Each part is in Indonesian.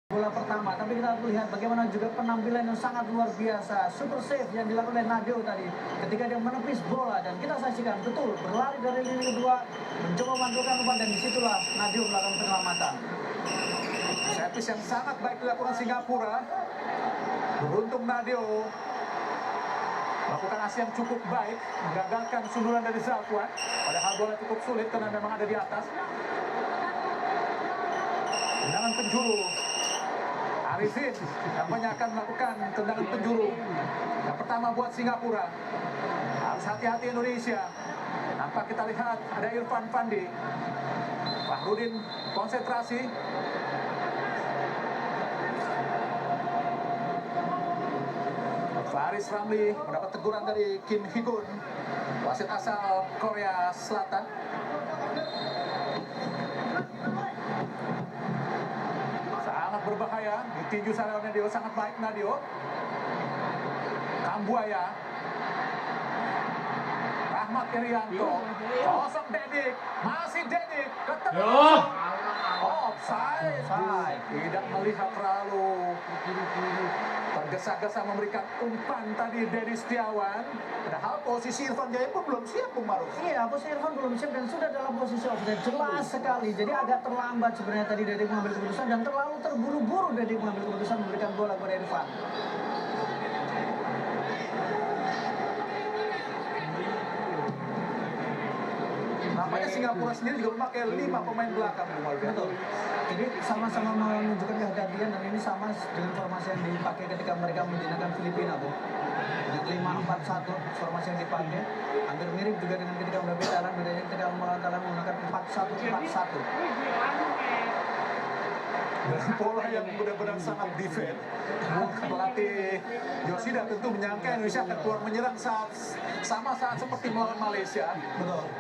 bola pertama, tapi kita lihat bagaimana juga penampilan yang sangat luar biasa, super save yang dilakukan oleh Nadeo tadi ketika dia menepis bola, dan kita saksikan betul berlari dari lini kedua mencoba memantulkan umpan, dan disitulah Nadeo melakukan penyelamatan. Servis yang sangat baik dilakukan Singapura. Beruntung Nadeo melakukan aksi yang cukup baik, menggagalkan sundulan dari Zalfuan. Padahal bola cukup sulit karena memang ada di atas. Tendangan penjuru. Arifin nampaknya akan melakukan tendangan penjuru yang pertama buat Singapura. Harus hati-hati Indonesia. Nampak kita lihat ada Irfan Fandi. Fahrudin konsentrasi. Faris Ramli mendapat teguran dari Kim Hee-gun, wasit asal Korea Selatan. Sangat berbahaya, ditinju sana Nadeo, sangat baik Nadeo. Kambuaya, Rahmat Irianto, kosong Dedik, masih Dedik, ketemu. Offside. Tidak melihat terlalu tergesa-gesa memberikan umpan tadi Dedi Setiawan. Padahal posisi Irfan Jaya pun belum siap, Bung Maruf. Iya, posisi Irfan belum siap dan sudah dalam posisi offside, jelas sekali. Jadi agak terlambat sebenarnya tadi Dedi mengambil keputusan, dan terlalu terburu-buru Dedi mengambil keputusan memberikan bola kepada Irfan. Nampaknya Singapura sendiri juga memakai 5 pemain belakang, Bung Maruf. Betul. Jadi sama-sama menunjukkan kehadiran, dan ini sama dengan formasi yang dipakai ketika mereka menjinakkan Filipina, Bu. Dengan 5-4-1 formasi yang dipakai, hampir mirip juga dengan ketika menghadapi Thailand, bedanya ketika Thailand menggunakan 4-1-4-1. Dengan pola yang benar-benar sangat defend. Pelatih Yoshida tentu menyangka Indonesia akan keluar menyerang saat seperti melawan Malaysia. Betul.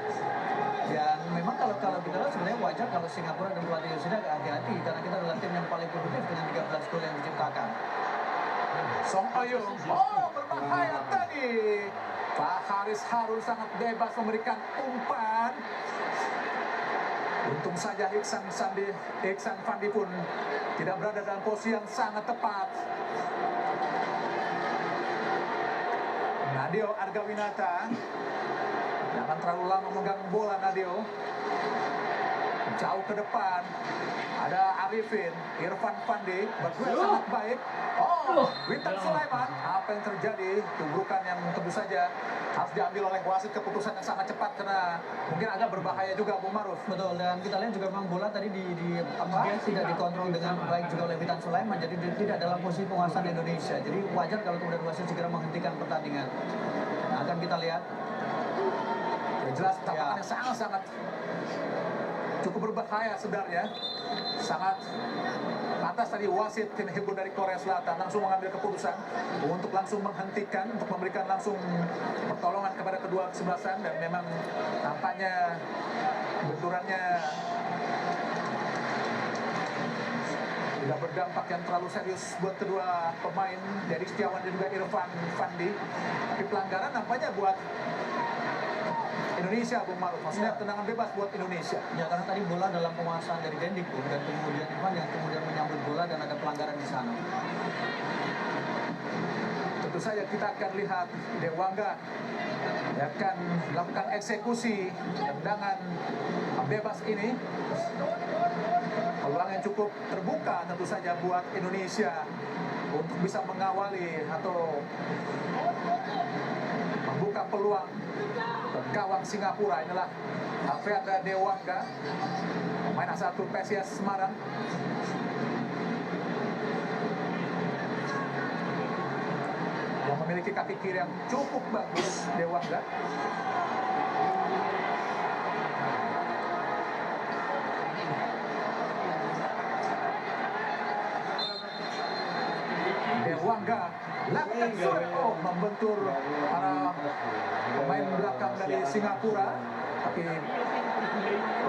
Dan memang kalau kita lihat sebenarnya wajar kalau Singapura dan pelatih Yoshida agak hati-hati, karena kita adalah tim yang paling produktif dengan 13 gol yang diciptakan. Song Ayung, berbahaya tadi. Pak Haris Harun sangat bebas memberikan umpan. Untung saja Iksan Fandi pun tidak berada dalam posisi yang sangat tepat. Nadeo Argawinata, jangan terlalu lama memegang bola Nadeo. Jauh ke depan ada Arifin, Irfan Fandi berduel sangat baik. Witan Sulaiman, apa yang terjadi? Tubrukan yang tentu saja harus diambil oleh wasit, keputusan yang sangat cepat karena mungkin agak berbahaya juga, Bung Maruf. Betul, dan kita lihat juga memang bola tadi tidak dikontrol dengan baik juga oleh Witan Sulaiman, jadi tidak dalam posisi penguasaan Indonesia. Jadi wajar kalau kemudian wasit segera menghentikan pertandingan. Nah, akan kita lihat. Jelas tampakannya sangat cukup berbahaya sebenarnya. Sangat pantas tadi wasit Kim Hee-gun dari Korea Selatan langsung mengambil keputusan untuk langsung menghentikan, untuk memberikan langsung pertolongan kepada kedua kesebelasan, dan memang tampaknya benturannya tidak berdampak yang terlalu serius buat kedua pemain dari Setiawan dan juga Irfan Fandi. Tapi pelanggaran nampaknya buat Indonesia, Bung Maruf, maksudnya tendangan bebas buat Indonesia. Ya, karena tadi bola dalam penguasaan dari Dedik, dan kemudian Irfan yang kemudian menyambut bola dan ada pelanggaran di sana. Tentu saja kita akan lihat Dewangga yang akan melakukan eksekusi tendangan bebas ini. Peluang yang cukup terbuka tentu saja buat Indonesia untuk bisa mengawali atau membuka peluang gawang Singapura. Inilah Alfreandra Dewangga, pemain asal klub PSIS Semarang. Yang memiliki kaki kiri yang cukup bagus, Dewangga. Dewangga lakukan membentur para pemain belakang dari Singapura, tapi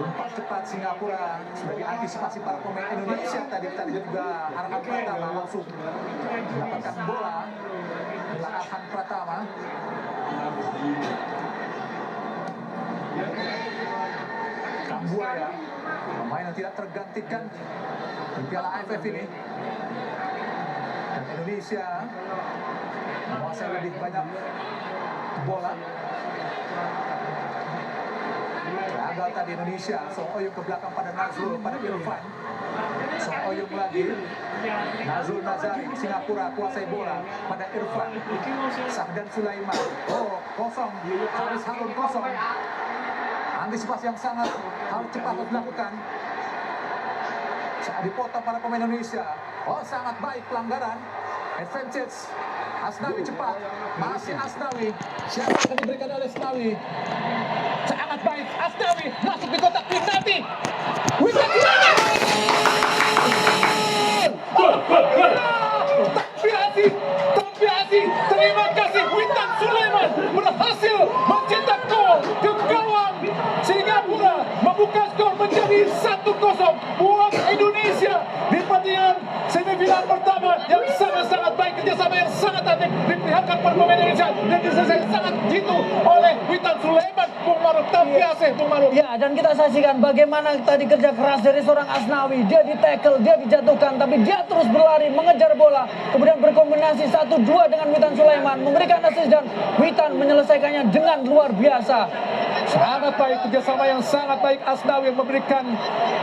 umpan cepat Singapura sudah diantisipasi para pemain Indonesia. Tadi juga Arhan Pratama langsung mendapatkan bola. Inilah Arhan Pratama. Kambuaya, pemain yang tidak tergantikan di Piala AFF ini. Dan Indonesia menguasai lebih banyak bola. Gagal tadi Indonesia, Song Oyung ke belakang pada Nazrul, pada Irfan. Song Oyung lagi, Nazrul Nazari, Singapura kuasai bola pada Irfan. Sahdan Sulaiman, oh kosong, Haris Harun kosong. Antisipasi yang sangat harus cepat dilakukan. Saat dipotong para pemain Indonesia, oh sangat baik pelanggaran. Advantage, Asnawi cepat, masih Asnawi. Siapa yang diberikan oleh Asnawi? Sangat baik, Asnawi masuk di kotak penalti. Witan Tapiasi, terima kasih Witan Sulaiman berhasil mencetak gol ke gawang Singapura, membuka skor menjadi 1-0 buat Indonesia di pertandingan semifinal pertama yang sangat-sangat baik, kerjasama yang sangat apik diperlihatkan para pemain Indonesia dan diselesaikan sangat jitu oleh Witan Sulaiman. Bung Maruf, Tapiasi, Bung Maruf. Ya, dan kita saksikan bagaimana tadi kerja keras dari seorang Asnawi. Dia di-tackle, dia dijatuhkan, tapi dia terus berlari, mengejar bola. Kemudian berkombinasi 1-2 dengan Witan Sulaiman, memberikan assist dan Witan menyelesaikannya dengan luar biasa. Sangat baik, kerjasama yang sangat baik. Asnawi memberikan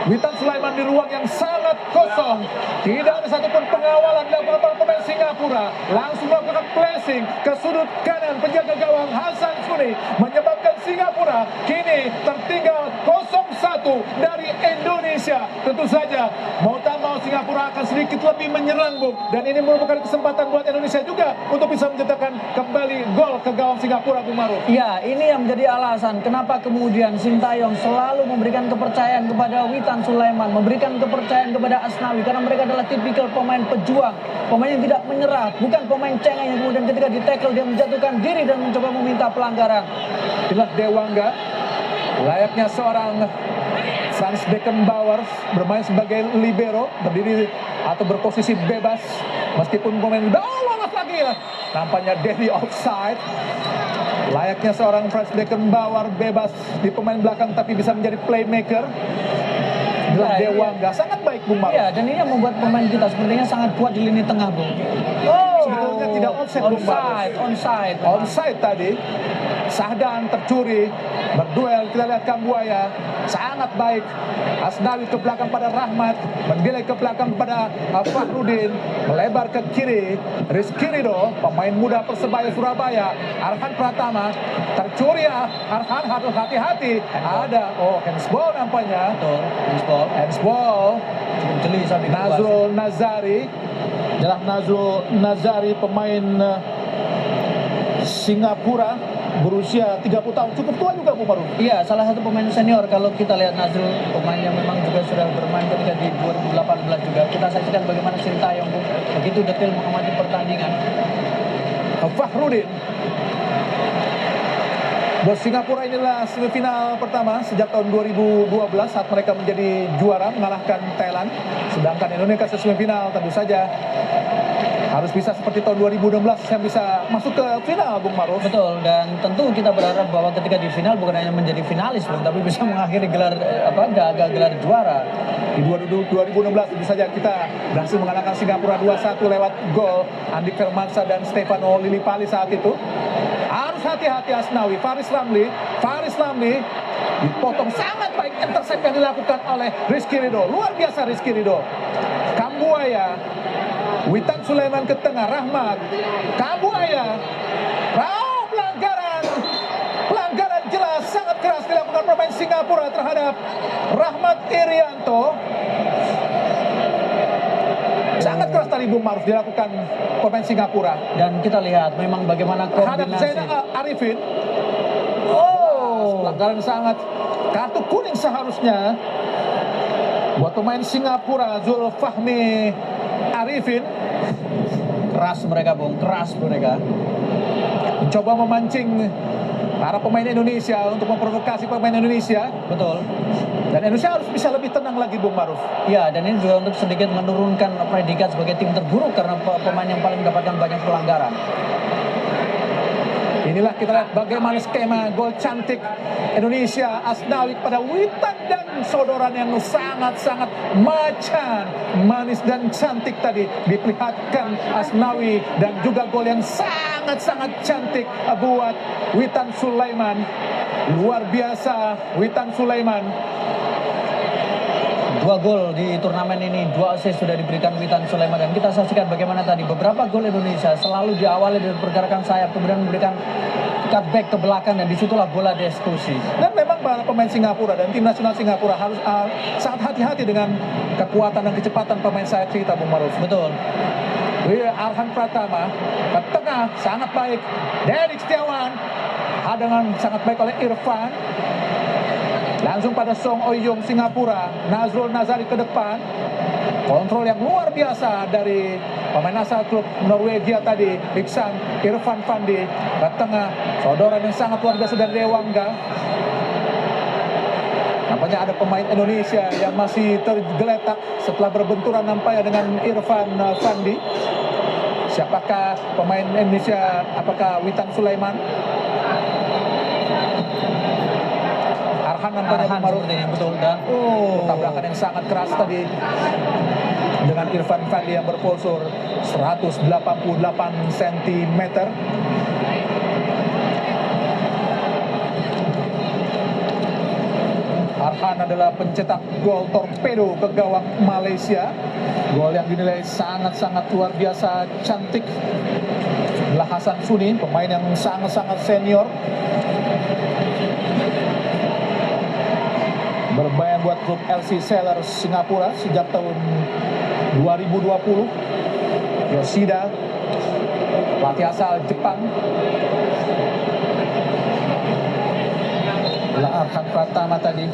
Witan Sulaiman di ruang yang sangat kosong. Tidak ada satupun pengawalan dilakukan para pemain Singapura. Langsung melakukan placing ke sudut kanan penjaga gawang Hasan Suni, menyebabkan Singapura kini tertinggal 0-1 dari Indonesia. Tentu saja mau tak mau Singapura akan sedikit lebih menyerang, Bung. Dan ini merupakan kesempatan buat Indonesia juga untuk bisa mencetakkan kembali gol ke gawang Singapura, Bung Maruf. Ya, ini yang menjadi alasan kenapa kemudian Sintayong selalu memberikan kepercayaan kepada Witan Sulaiman, memberikan kepercayaan kepada Asnawi, karena mereka adalah tipikal pemain pejuang, pemain yang tidak menyerah, bukan pemain cengeng yang kemudian ketika di-tackle dia menjatuhkan diri dan mencoba meminta pelanggaran. Inilah Dewangga, layaknya seorang Frans Beckenbauer, bermain sebagai libero, berdiri atau berposisi bebas meskipun pemain lolos lagi ya. Nampaknya Dedi offside. Layaknya seorang Frans Beckenbauer, bebas di pemain belakang tapi bisa menjadi playmaker. Inilah Dewangga, sangat baik Bung Maruf. Ya, dan ini yang membuat pemain kita sepertinya sangat kuat di lini tengah, Bung. Sebetulnya tidak offside, Bung Maruf. Onside tadi. Sahdan tercuri, berduel, kita lihat Kambuaya, sangat baik. Asnawi ke belakang pada Rahmat, mendelay ke belakang pada Fahrudin, melebar ke kiri. Rizky Ridho, pemain muda Persebaya Surabaya. Arhan Pratama, tercuri ya. Arhan harus hati-hati. Ada, handsball nampaknya. Betul, Handsball. cukup jeli sampai Nazrul Nazari, adalah Nazrul Nazari, pemain Singapura, berusia 30 tahun, cukup tua juga Bung Maruf. Iya, salah satu pemain senior kalau kita lihat Nazrul, pemain yang memang juga sudah bermain ketika di 2018 juga. Kita saksikan bagaimana Sintayong begitu detail mengamati pertandingan. Fahrudin. Buat Singapura inilah semifinal pertama sejak tahun 2012 saat mereka menjadi juara mengalahkan Thailand. Sedangkan Indonesia ke semifinal tentu saja harus bisa seperti tahun 2016 yang bisa masuk ke final, Bung Maruf. Betul, dan tentu kita berharap bahwa ketika di final bukan hanya menjadi finalis, Bung, tapi bisa mengakhiri gelar gagal gelar juara. Di 2016 tentu saja kita berhasil mengalahkan Singapura 2-1 lewat gol Andi Firmansyah dan Stefano Lillipali saat itu. Harus hati-hati Asnawi. Faris Ramli dipotong sangat baik, intercept yang dilakukan oleh Rizky Ridho. Luar biasa Rizky Ridho. Kambuaya, Witan Sulaiman ke tengah, Rahmat, Kambuaya, pelanggaran jelas, sangat keras dilakukan pemain Singapura terhadap Rahmat Irianto. Sangat keras tadi Bung Maruf dilakukan pemain Singapura. Dan kita lihat memang bagaimana Terhadap kombinasi. Zainal Arifin. Pelanggaran sangat, kartu kuning seharusnya buat pemain Singapura, Zulfahmi Arifin. Keras mereka, Bung, keras mereka. Mencoba memancing para pemain Indonesia untuk memprovokasi pemain Indonesia. Betul. Dan Indonesia harus bisa lebih tenang lagi Bung Maruf. Ya, dan ini juga untuk sedikit menurunkan predikat sebagai tim terburuk karena pemain yang paling mendapatkan banyak pelanggaran. Inilah kita lihat bagaimana skema gol cantik Indonesia. Asnawi pada Witan dan sodoran yang sangat-sangat macan, manis dan cantik tadi diperlihatkan Asnawi, dan juga gol yang sangat-sangat cantik buat Witan Sulaiman. Luar biasa Witan Sulaiman. 2 gol di turnamen ini, 2 assist sudah diberikan Witan Sulaiman. Dan kita saksikan bagaimana tadi beberapa gol Indonesia selalu diawali dari pergerakan sayap, kemudian memberikan cutback ke belakang, dan disitulah bola dieksekusi. Dan memang para pemain Singapura dan tim nasional Singapura harus sangat hati-hati dengan kekuatan dan kecepatan pemain sayap kita, Bung Maruf. Betul. Arhan Pratama ke tengah sangat baik, Derik Setiawan dengan sangat baik oleh Irfan, langsung pada Song Ouyong Singapura. Nazrul Nazari ke depan, kontrol yang luar biasa dari pemain asal klub Norwegia tadi, Iksan Irfan Fandi ke tengah, sodoran yang sangat luar biasa dari Dewangga. Nampaknya ada pemain Indonesia yang masih tergeletak setelah berbenturan nampaknya dengan Irfan Fandi. Siapakah pemain Indonesia? Apakah Witan Sulaiman? Arhan nampaknya Sepertinya, betul. Dan tabrakan yang sangat keras tadi dengan Irfan Fandi yang berpostur 188 cm. Arhan adalah pencetak gol torpedo ke gawang Malaysia. Gol yang dinilai sangat-sangat luar biasa cantik adalah Hasan Suni, pemain yang sangat-sangat senior, bermain buat klub LC Sellers Singapura sejak tahun 2020. Yoshida, pelatih asal Jepang. Adalah Arhan Pratama tadi.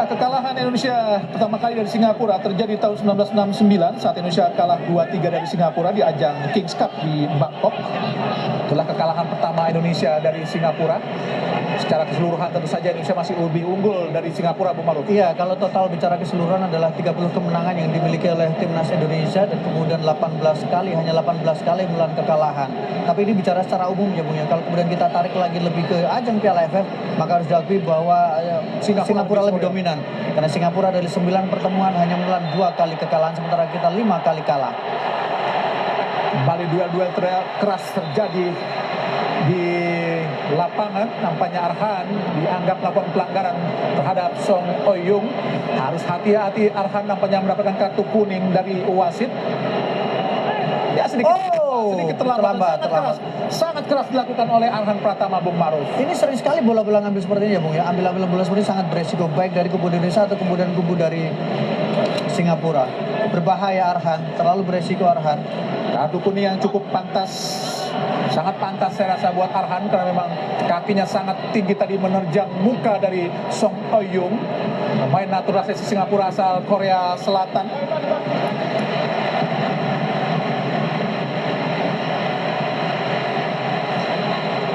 Kekalahan Indonesia pertama kali dari Singapura terjadi tahun 1969 saat Indonesia kalah 2-3 dari Singapura di ajang Kings Cup di Bangkok. Itulah kekalahan pertama Indonesia dari Singapura. Secara keseluruhan tentu saja Indonesia masih lebih unggul dari Singapura, Bu Maruf. Iya, kalau total bicara keseluruhan adalah 30 kemenangan yang dimiliki oleh timnas Indonesia, dan kemudian 18 kali, hanya 18 kali menelan kekalahan. Tapi ini bicara secara umum ya, Bung ya. Kalau kemudian kita tarik lagi lebih ke ajang Piala AFF, maka harus diakui bahwa Singapura lebih dominan. Karena Singapura dari 9 pertemuan hanya menelan 2 kali kekalahan, sementara kita 5 kali kalah. Kembali duel-duel keras terjadi di lapangan. Nampaknya Arhan dianggap melakukan pelanggaran terhadap Song Ouyong. Harus hati-hati Arhan, nampaknya mendapatkan kartu kuning dari wasit. Ya sedikit terlambat. Sangat keras dilakukan oleh Arhan Pratama, Bung Maruf. Ini sering sekali bola-bola ngambil seperti ini ya, Bung ya. Ambil bola seperti ini sangat beresiko, baik dari kubu Indonesia atau kemudian kubu dari Singapura. Berbahaya Arhan, terlalu beresiko Arhan. Kartu kuning yang cukup pantas, sangat pantas saya rasa buat Arhan, karena memang kakinya sangat tinggi tadi menerjang muka dari Song Ouyong, pemain naturalisasi Singapura asal Korea Selatan.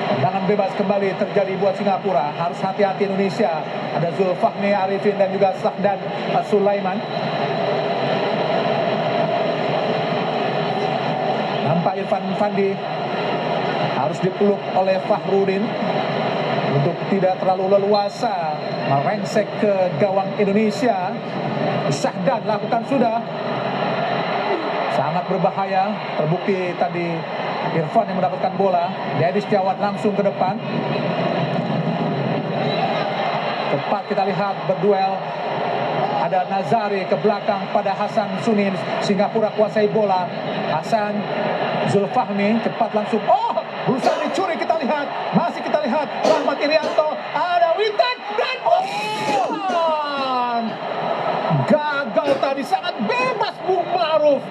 Tendangan bebas kembali terjadi buat Singapura. Harus hati-hati Indonesia. Ada Zulfahmi Arifin dan juga Sahdan Sulaiman. Nampak Irfan Fandi harus dipeluk oleh Fahrudin untuk tidak terlalu leluasa merengsek ke gawang Indonesia. Sahdan lakukan sudah. Sangat berbahaya. Terbukti tadi Irfan yang mendapatkan bola. Derik Setiawan langsung ke depan. Tepat kita lihat berduel. Ada Nazari ke belakang pada Hasan Suni. Singapura kuasai bola. Hasan Zulfahmi cepat langsung. Berusaha dicuri, kita lihat. Masih kita lihat. Rahmat Irianto. Ada Witan. Dan gagal tadi. Sangat bebas Bung Maruf.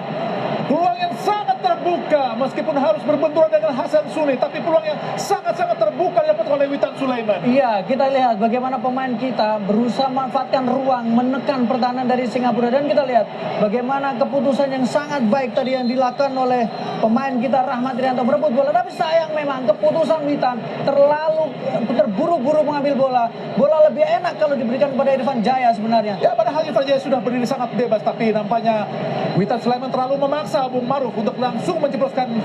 Peluang yang sangat terbuka. Meskipun harus berbenturan dengan Hasan Suni. Tapi peluang yang sangat-sangat terbuka didapat oleh Witan. Witan Sulaiman. Iya, kita lihat bagaimana pemain kita berusaha memanfaatkan ruang, menekan pertahanan dari Singapura. Dan kita lihat bagaimana keputusan yang sangat baik tadi yang dilakukan oleh pemain kita Rahmat Irianto merebut bola. Tapi sayang memang keputusan Witan terlalu terburu-buru mengambil bola. Bola lebih enak kalau diberikan kepada Irfan Jaya sebenarnya. Ya, padahal Irfan Jaya sudah berdiri sangat bebas, tapi nampaknya Witan Sulaiman terlalu memaksa Bung Maruf untuk langsung menjebloskan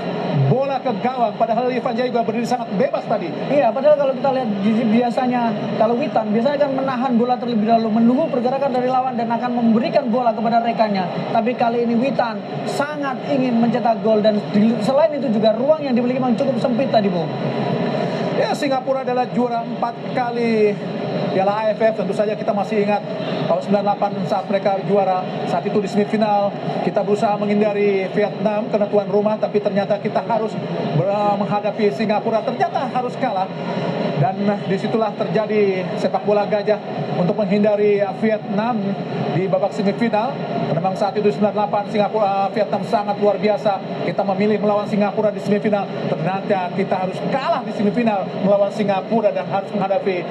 bola ke gawang. Padahal Irfan Jaya juga berdiri sangat bebas tadi. Iya, padahal kalau kita lihat biasanya kalau Witan biasanya akan menahan bola terlebih dahulu, menunggu pergerakan dari lawan dan akan memberikan bola kepada rekannya. Tapi kali ini Witan sangat ingin mencetak gol dan selain itu juga ruang yang dimiliki memang cukup sempit tadi, Bung. Ya, Singapura adalah juara 4 kali Piala AFF. Tentu saja kita masih ingat tahun 98 saat mereka juara. Saat itu di semifinal kita berusaha menghindari Vietnam karena tuan rumah, tapi ternyata kita harus menghadapi Singapura. Ternyata harus kalah. Dan disitulah terjadi sepak bola gajah untuk menghindari Vietnam di babak semifinal. Karena memang saat itu 98 Vietnam sangat luar biasa. Kita memilih melawan Singapura di semifinal. Ternyata kita harus kalah di semifinal melawan Singapura dan harus menghadapi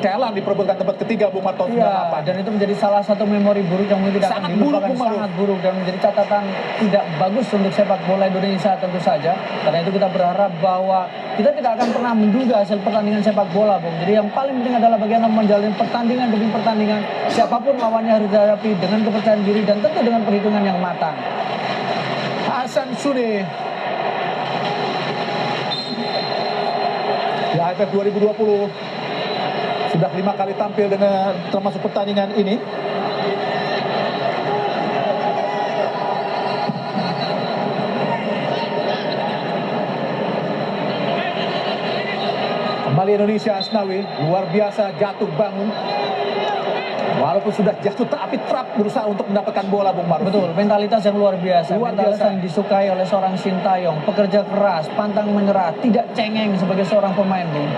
Thailand diperebutkan tempat ketiga, Bung Maruf, tahun 98. Iya, dan itu menjadi salah satu memori buruk yang mungkin tidak akan Sangat buruk, dilupakan, Bung Maruf. sangat buruk dan menjadi catatan tidak bagus untuk sepak bola Indonesia tentu saja. Karena itu kita berharap bahwa kita tidak akan pernah menduga hasil pertandingan sepak bola, Bung. Jadi yang paling penting adalah bagaimana menjalani pertandingan demi pertandingan. Siapapun lawannya harus dihadapi dengan kepercayaan diri dan tentu dengan perhitungan yang matang. Hasan Suni di AFF 2020 sudah 5 kali tampil dengan termasuk pertandingan ini. Kembali Indonesia, Asnawi luar biasa jatuh bangun. Walaupun sudah jatuh tapi trap berusaha untuk mendapatkan bola, Bung Maruf. Betul, mentalitas yang luar biasa. Luar Mentalitas biasa. yang disukai oleh seorang Sintayong. Pekerja keras, pantang menyerah, tidak cengeng sebagai seorang pemain, Bung.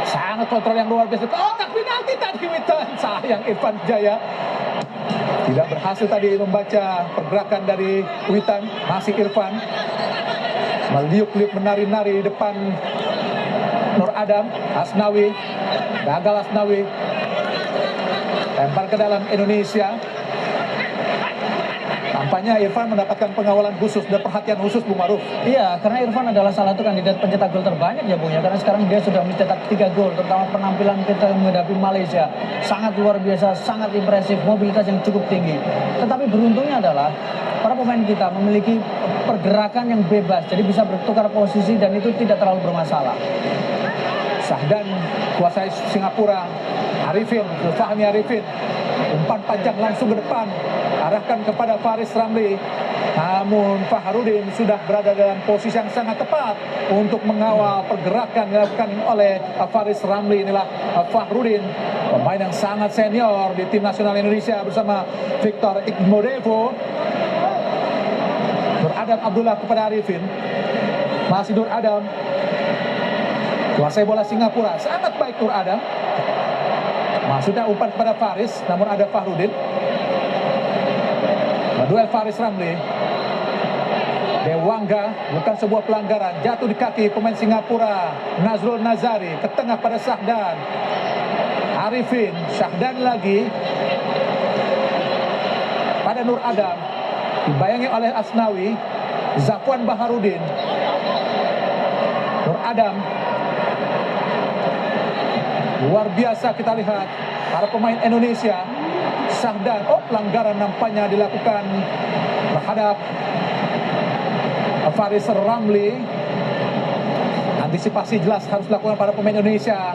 Sangat kontrol yang luar biasa. Oh, tak penalti tadi Witan. Sayang Irfan Jaya tidak berhasil tadi membaca pergerakan dari Witan. Masih Irfan meliuk-liuk menari-nari di depan Nur Adam. Asnawi gagal. Asnawi lempar ke dalam Indonesia. Tampaknya Irfan mendapatkan pengawalan khusus dan perhatian khusus, Bung Maruf. Iya, karena Irfan adalah salah satu kandidat pencetak gol terbanyak ya, Bung ya. Karena sekarang dia sudah mencetak 3 gol, terutama penampilan kita menghadapi Malaysia. Sangat luar biasa, sangat impresif, mobilitas yang cukup tinggi. Tetapi beruntungnya adalah para pemain kita memiliki pergerakan yang bebas, jadi bisa bertukar posisi dan itu tidak terlalu bermasalah. Sahdan kuasai Singapura. Arifin, Fahmi Arifin, umpan panjang langsung ke depan, arahkan kepada Faris Ramli. Namun Fahrudin sudah berada dalam posisi yang sangat tepat untuk mengawal pergerakan dilakukan oleh Faris Ramli. Inilah Fahrudin, pemain yang sangat senior di tim nasional Indonesia bersama Victor Iqmodevo. Nur Adam Abdullah kepada Arifin. Masih Nur Adam. Kuasai bola Singapura, sangat baik Nur Adam. Maksudnya umpan kepada Faris, namun ada Fahrudin. Duel Faris Ramli. Dewangga, bukan sebuah pelanggaran. Jatuh di kaki pemain Singapura, Nazrul Nazari. Ke tengah pada Sahdan. Arifin, Sahdan lagi. Pada Nur Adam. Dibayangi oleh Asnawi. Zafwan Baharudin. Nur Adam. Luar biasa kita lihat para pemain Indonesia. Sahdan, pelanggaran nampaknya dilakukan terhadap Faris Ramli. Antisipasi jelas harus dilakukan para pemain Indonesia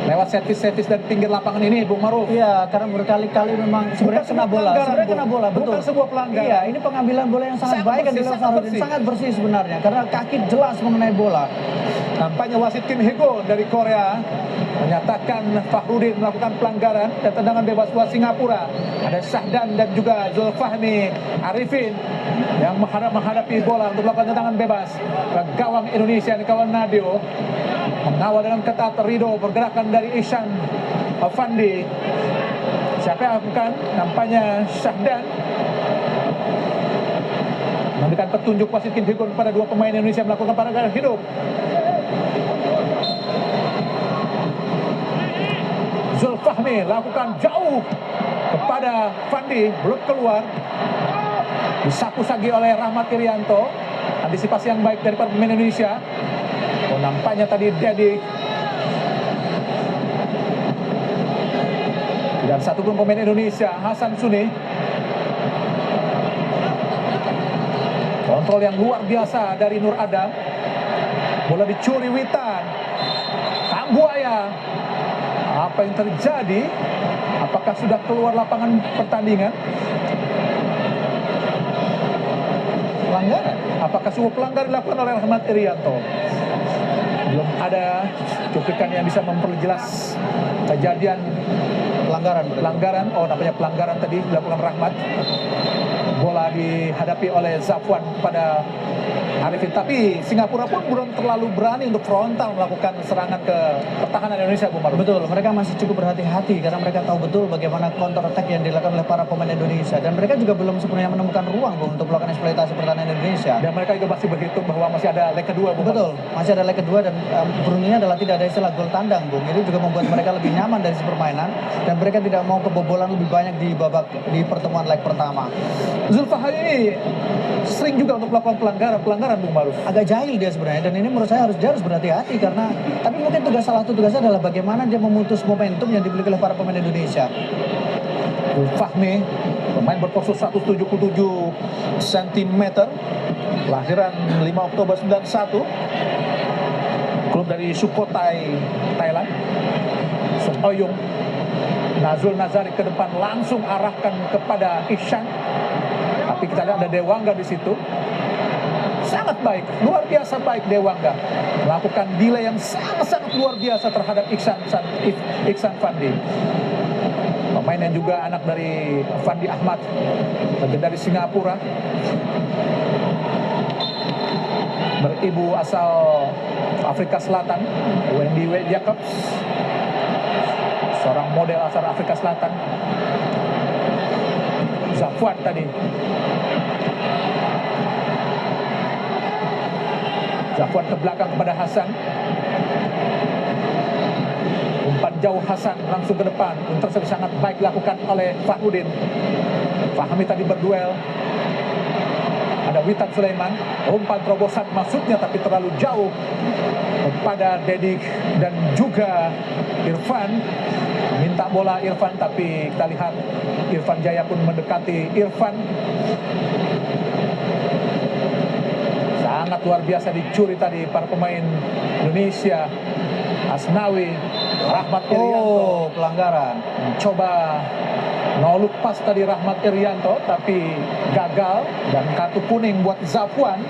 lewat servis-servis dan pinggir lapangan ini, Bung Maruf. Iya, karena berkali-kali memang sebenarnya kena bola. Sebenarnya kena bola, betul. Bukan sebuah pelanggaran. Iya, ini pengambilan bola yang sangat baik bersih, adalah sangat Fahrudin. bersih. Sangat bersih sebenarnya karena kaki jelas mengenai bola. Nampaknya wasit Kim Hee-gon dari Korea menyatakan Fahrudin melakukan pelanggaran dan tendangan bebas buat Singapura. Ada Sahdan dan juga Zulfahmi Arifin yang menghadapi bola untuk melakukan tendangan bebas ke gawang Indonesia di kawan Nadio. Mengawal dengan ketat Rido, pergerakan dari Ihsan Afandi. Siapa yang akan? Nampaknya Sahdan. memberikan petunjuk wasit Kim Hee-gun kepada dua pemain Indonesia melakukan pelanggaran hidup. Zulfahmi lakukan jauh kepada Fandi, belum keluar. Disapu lagi oleh Rahmat Irianto. Antisipasi yang baik dari pemain Indonesia. Oh, nampaknya tadi Dedi dan satu pun pemain Indonesia, Hasan Suni. Kontrol yang luar biasa dari Nur Adam. Bola dicuri Witan. Kambuaya. Apa yang terjadi? Apakah sudah keluar lapangan pertandingan? Pelanggaran. Apakah sebuah pelanggaran dilakukan oleh Rahmat Irianto? Belum ada cuplikan yang bisa memperjelas kejadian pelanggaran. Oh, namanya pelanggaran tadi dilakukan Rahmat. Bola dihadapi oleh Zafwan pada Arifin. Tapi Singapura pun belum terlalu berani untuk frontal melakukan serangan ke pertahanan Indonesia, Bu Maruf. Betul, mereka masih cukup berhati-hati karena mereka tahu betul bagaimana counter attack yang dilakukan oleh para pemain Indonesia, dan mereka juga belum sepenuhnya menemukan ruang, Bu, untuk melakukan eksploitasi pertahanan Indonesia. Dan mereka juga masih berhitung bahwa masih ada leg kedua, Bu Maruf. Betul, masih ada leg kedua, dan beruntungnya adalah tidak ada istilah gol tandang, Bung. Itu juga membuat mereka lebih nyaman dari sisi permainan, dan mereka tidak mau kebobolan lebih banyak di pertemuan leg pertama. Zulfahmi ini sering juga untuk melakukan pelanggaran, Bung Maruf. Agak jahil dia sebenarnya, dan ini menurut saya dia harus berhati-hati karena, tapi mungkin salah satu tugasnya adalah bagaimana dia memutus momentum yang dimiliki oleh para pemain Indonesia. Fahmi, pemain berpostur 177 cm, lahiran 5 Oktober 91, klub dari Sukhothai, Thailand. Son Oyung, Nazul Nazari ke depan langsung arahkan kepada Ihsan. Tapi kita lihat ada Dewangga di situ. Sangat baik, luar biasa baik Dewangga. Melakukan delay yang sangat luar biasa terhadap Ihsan Fandi. Pemain yang juga anak dari Fandi Ahmad, dari Singapura. Beribu asal Afrika Selatan, Wendy Jacobs. Seorang model asal Afrika Selatan. Zafwan tadi. Zafwan ke belakang kepada Hasan. Umpan jauh Hasan langsung ke depan. Intercept sangat baik dilakukan oleh Fahmudin. Fahmi tadi berduel. Ada Witan Sulaiman. Umpan terobosan maksudnya tapi terlalu jauh kepada Dedik dan juga Irfan. Minta bola Irfan, tapi kita lihat Irfan Jaya pun mendekati Irfan. Sangat luar biasa dicuri tadi para pemain Indonesia. Asnawi, Rahmat Irianto. Oh, pelanggaran. Coba no look pas tadi Rahmat Irianto, tapi gagal, dan kartu kuning buat Zafwan.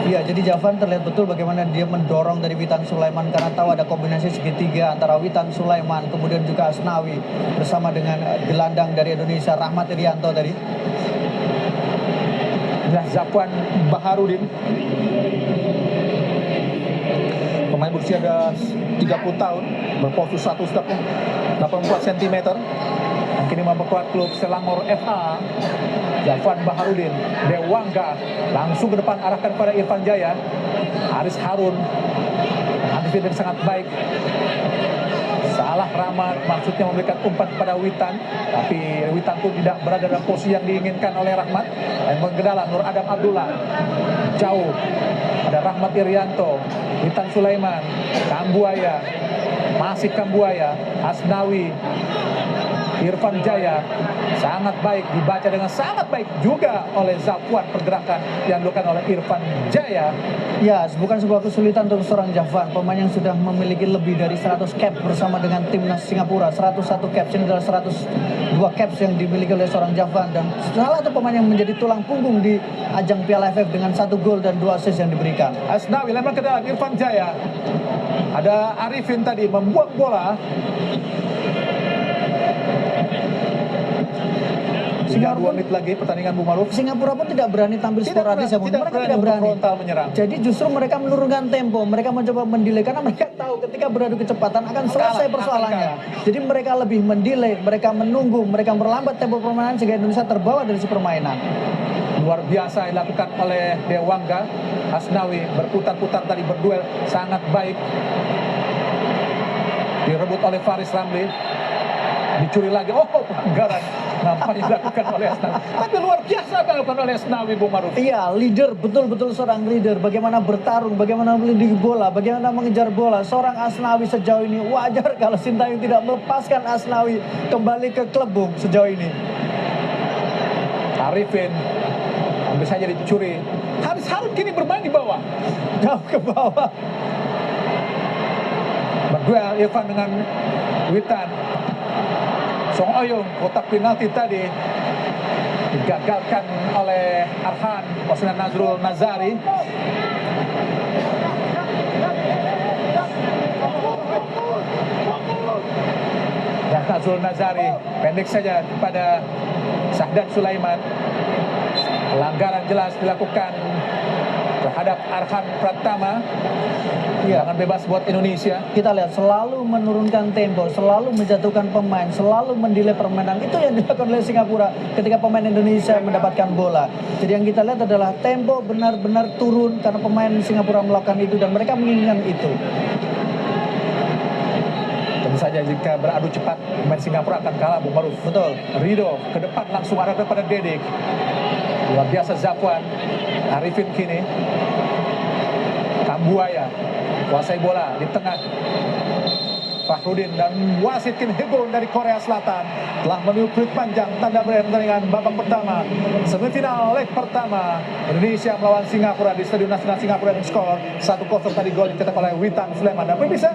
Iya, jadi Javan terlihat betul bagaimana dia mendorong dari Witan Sulaiman karena tahu ada kombinasi segitiga antara Witan Sulaiman kemudian juga Asnawi bersama dengan gelandang dari Indonesia Rahmat Irianto tadi. Nah, Zafwan Baharudin, pemain berusia 30 tahun, berpostur 184 cm, yang kini memperkuat klub Selangor FA. Zafwan Baharudin, Dewangga langsung ke depan arahkan pada Irfan Jaya. Haris Harun, antisipasi sangat baik. Salah Rahmat, maksudnya memberikan umpan kepada Witan, tapi Witan pun tidak berada dalam posisi yang diinginkan oleh Rahmat. Yang menggendala Nur Adam Abdullah, jauh ada Rahmat Irianto, Witan Sulaiman, Kambuaya, masih Kambuaya, Asnawi, Irfan Jaya. Sangat baik, dibaca dengan sangat baik juga oleh Zafwan pergerakan yang dilakukan oleh Irfan Jaya. Ya, bukan sebuah kesulitan untuk seorang Javan, pemain yang sudah memiliki lebih dari 100 cap bersama dengan timnas Singapura. 101 caps, ini adalah 102 caps yang dimiliki oleh seorang Javan, dan salah satu pemain yang menjadi tulang punggung di ajang Piala AFF dengan 1 gol dan 2 assist yang diberikan. Asnawi lempar ke dalam Irfan Jaya. Ada Arifin tadi membuang bola. Tinggal 2 Singapura menit lagi pertandingan Bung Maruf. Singapura pun tidak berani tampil sporadis ya, Bung. Tidak Mereka berani tidak untuk berani. frontal menyerang. Jadi justru mereka menurunkan tempo, mereka mencoba mendelay karena mereka tahu ketika beradu kecepatan akan selesai Kalah, persoalannya. akan Jadi mereka lebih mendelay, mereka menunggu, mereka memperlambat tempo permainan sehingga Indonesia terbawa dari si permainan. Luar biasa dilakukan oleh Dewangga. Asnawi berputar-putar tadi berduel sangat baik. Direbut oleh Faris Ramli. Dicuri lagi. Oh, pelanggaran nampaknya dilakukan oleh Asnawi. Tapi luar biasa apa yang dilakukan oleh Asnawi, Bung Maruf. Iya, leader, betul-betul seorang leader. Bagaimana bertarung, bagaimana melindungi bola, bagaimana mengejar bola. Seorang Asnawi sejauh ini wajar kalau Sintayong tidak melepaskan Asnawi kembali ke klub, Bung, sejauh ini. Arifin hampir saja dicuri. Haris Harun kini bermain di bawah. Jauh ke bawah. Berduel Irfan dengan Witan. Song Oyung, kotak penalti tadi digagalkan oleh Arhan pasangan Nazrul Nazari. Dan Nazrul Nazari pendek saja kepada Sahdan Sulaiman. Pelanggaran jelas dilakukan terhadap Arhan Pratama. Jangan bebas buat Indonesia. Kita lihat selalu menurunkan tempo, selalu menjatuhkan pemain, selalu mendelay permainan. Itu yang dilakukan oleh Singapura ketika pemain Indonesia mendapatkan bola. Jadi yang kita lihat adalah tempo benar-benar turun karena pemain Singapura melakukan itu dan mereka menginginkan itu. Tentu saja jika beradu cepat pemain Singapura akan kalah, Bung Maruf. Betul. Rido ke depan langsung arah kepada Dedik. Luar biasa Zafwan. Arifin kini. Kambuaya kuasai bola di tengah. Fahrudin dan wasit Kim Hye-gon dari Korea Selatan telah meniup peluit panjang tanda berakhir pertandingan babak pertama semifinal leg pertama Indonesia melawan Singapura di Stadion Nasional Singapura dengan skor 1-0 tadi gol dicetak oleh Witan Sulaiman. Dan pemirsa,